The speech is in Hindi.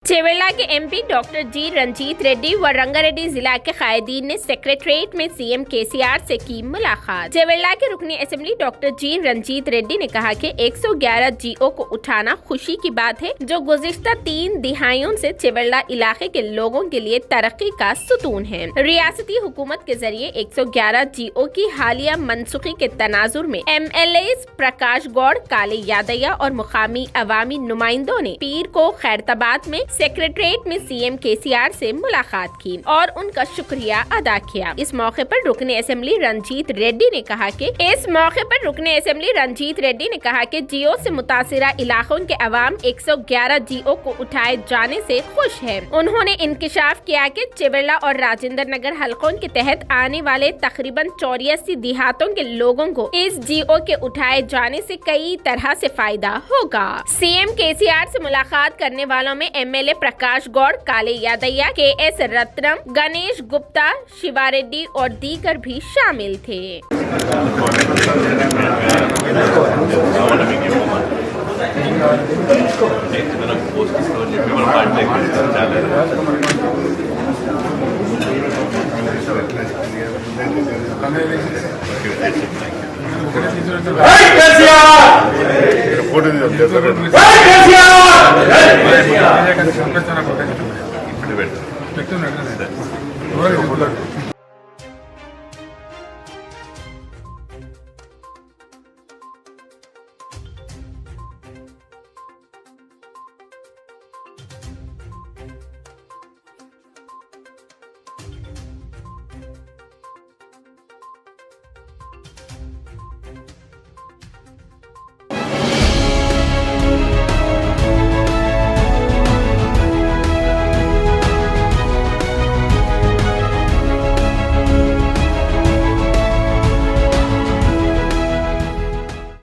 चेवेला के एमपी डॉक्टर जी रंजीत रेड्डी व रंगारेड्डी जिला के कायदीन ने सेक्रेटरीट में सीएम केसीआर से की मुलाकात। चेवेला के रुकनी असेंबली डॉक्टर जी रंजीत रेड्डी ने कहा कि 111 जीओ को उठाना खुशी की बात है, जो गुज़िश्ता 3 दिहाइयों से चेवेला इलाके के लोगों के लिए तरक्की का सुतून है। रियासती हुकूमत के जरिए 111 जीओ की हालिया मनसूखी के तनाजुर में MLA प्रकाश गौड़, काले यादैया और मुकामी अवामी नुमाइंदों ने पीर को खैरताबाद में सेक्रेटरीट में सीएम केसीआर से मुलाकात की और उनका शुक्रिया अदा किया। इस मौके पर रुकने असेंबली रंजीत रेड्डी ने कहा कि जियो से मुतासिरा इलाकों के अवाम 111 जियो को उठाए जाने से खुश है। उन्होंने इंकिशाफ किया कि चेवेला और राजेंद्र नगर हलकों के तहत आने वाले तकरीबन 84 देहातों के लोगों को इस जियो के उठाए जाने से कई तरह से फायदा होगा। सीएम केसीआर से मुलाकात करने वालों में MLA प्रकाश गौड़, काले यादैया, KS रत्नम, गणेश गुप्ता, शिवा रेड्डी और दीगर भी शामिल थे। फोटो